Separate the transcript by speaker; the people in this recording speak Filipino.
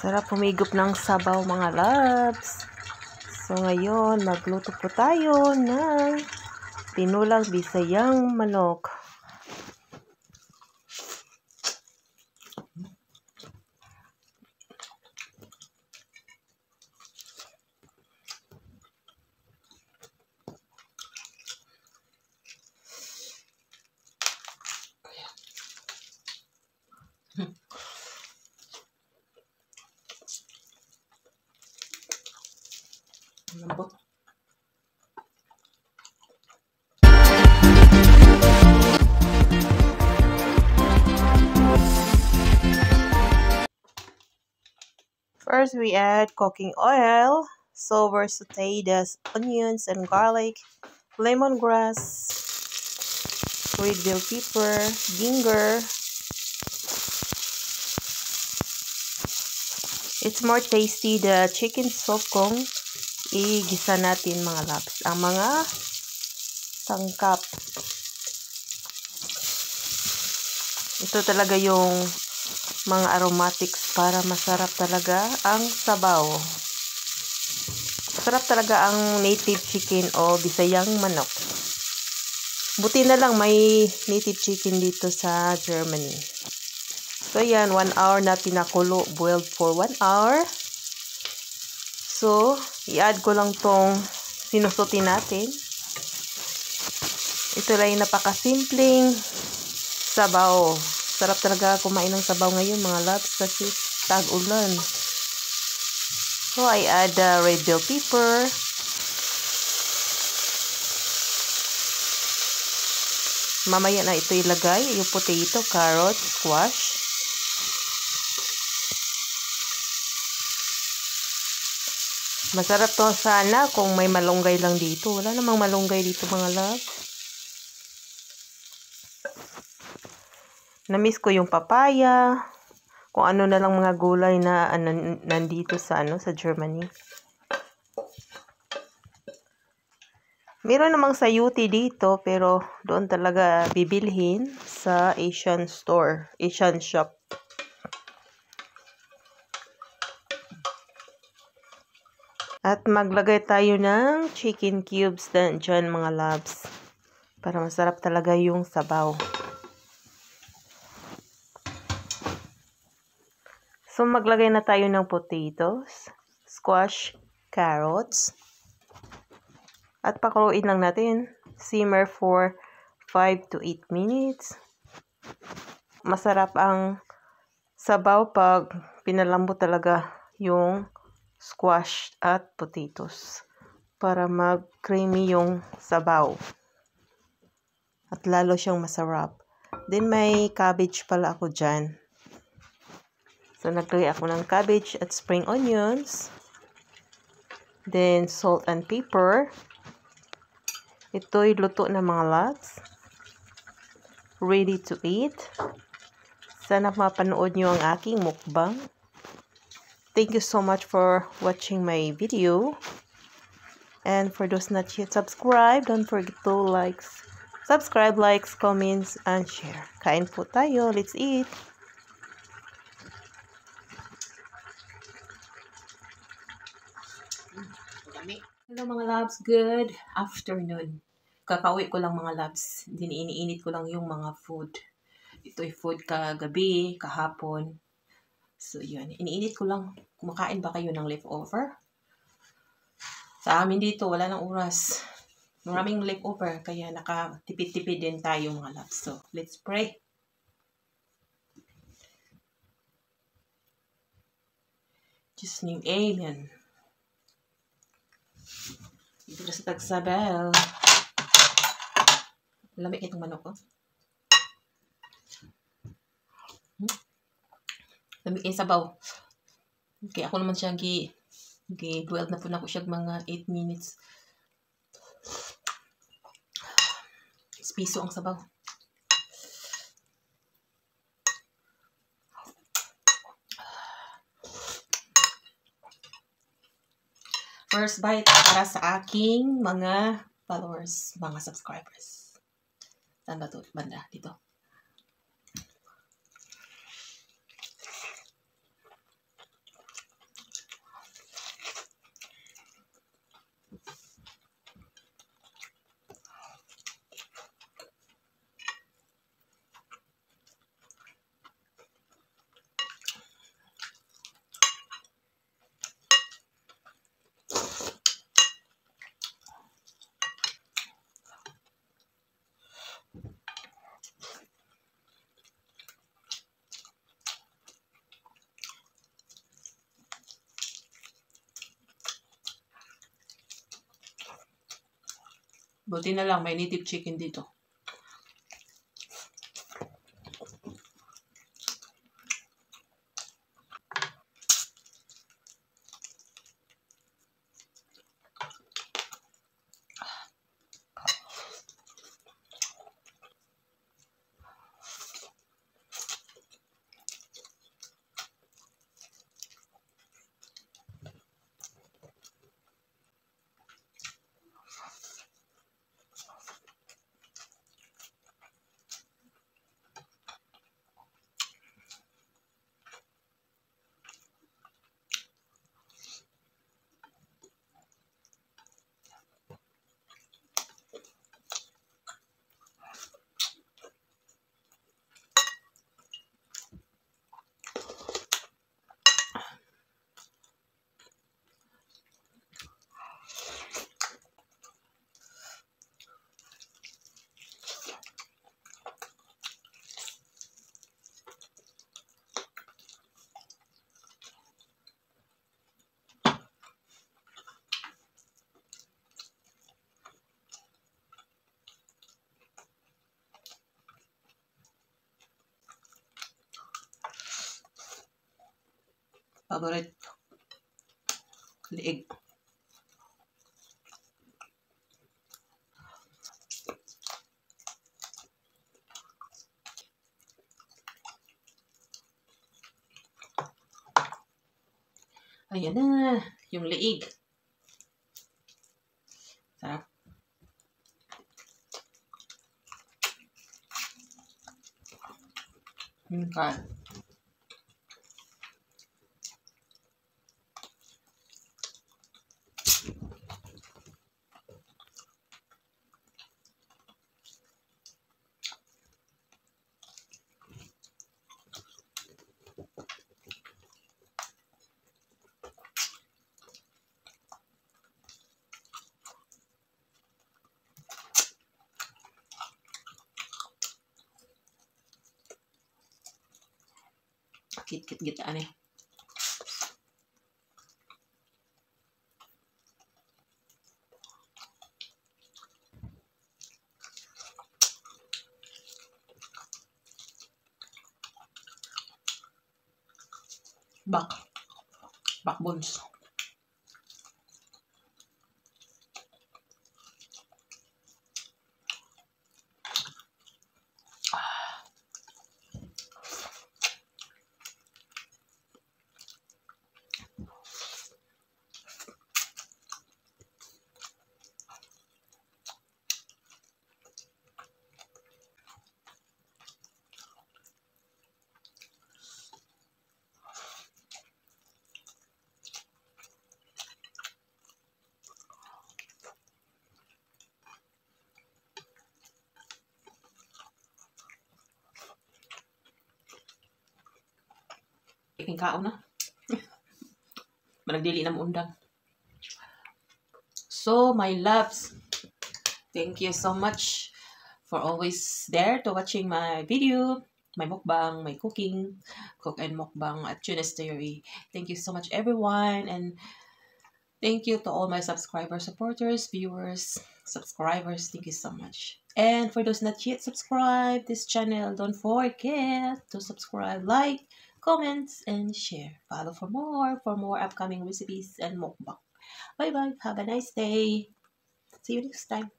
Speaker 1: Sarap humigop ng sabaw mga loves. So ngayon, magluto po tayo ng tinulang Bisayang manok. Lambot. First, we add cooking oil. So we're saute the onions and garlic, lemongrass, red bell pepper, ginger. It's more tasty the chicken soup kung igisa natin mga loves. Ang mga sangkap. Ito talaga yung mga aromatics para masarap talaga ang sabaw. Masarap talaga ang native chicken o Bisayang manok. Buti na lang may native chicken dito sa Germany. So yan, 1 hour na pinakulo, boiled for 1 hour. So, i-add ko lang tong sinusutin natin. Ito lang yung napakasimpleng sabaw. Sarap talaga kumain ng sabaw ngayon mga loves kasi tag-ulan. So, I add red bell pepper. Mamaya na ito ilagay yung potato, carrot, squash. Masarap to sana kung may malunggay lang dito. Wala namang malunggay dito mga love. Namiss ko yung papaya. Kung ano na lang mga gulay na nandito sa sa Germany. Meron namang sayuti dito pero doon talaga bibilhin sa Asian store, Asian shop. At maglagay tayo ng chicken cubes dyan mga loves. Para masarap talaga yung sabaw. So maglagay na tayo ng potatoes, squash, carrots. At pakuluin lang natin. Simmer for 5 to 8 minutes. Masarap ang sabaw pag pinalambot talaga yung squash at potatoes para mag-creamy yung sabaw at lalo siyang masarap. Then may cabbage pala ako dyan, so naglagay ako ng cabbage at spring onions, then salt and pepper. Ito'y luto na mga loves, ready to eat. Sana mapanood nyo ang aking mukbang. Thank you so much for watching my video. And for those not yet subscribed, don't forget to subscribe, likes, comments, and share. Kain po tayo. Let's eat. Hello mga loves. Good afternoon. Kakauwi ko lang mga loves. Iniinit ko lang yung mga food. Ito'y food kagabi, kahapon. So, yun. Iniinit ko lang. Kumakain ba kayo ng leftover? Sa amin dito, wala nang oras. Maraming leftover. Kaya nakatipid-tipid din tayo mga loves. So, let's pray. Just name, amen. Dito na sa tagsabel. Lamig itong manok ko. Lamig yung sabaw. Kaya ako naman siya gi-boiled na po na ko siya mga 8 minutes. Piso ang sabaw. First bite para sa aking mga followers, mga subscribers. Saan ba ito? Banda, dito. Buti na lang may native chicken dito. Favorite. Liig. Ayan na, yung liig. Sarap. Okay. Kit-kit gitaan eh. Backbones. Iking kaon na. Managdili na mo undang. So, my loves, thank you so much for always there to watching my video, my mukbang, my cooking, cook and mukbang at Tuna's Theory. Thank you so much, everyone, and thank you to all my subscribers, supporters, viewers, subscribers. Thank you so much. And for those not yet subscribed this channel, don't forget to subscribe, like, comments, and share. Follow for more upcoming recipes and mukbang. Bye-bye. Have a nice day. See you next time.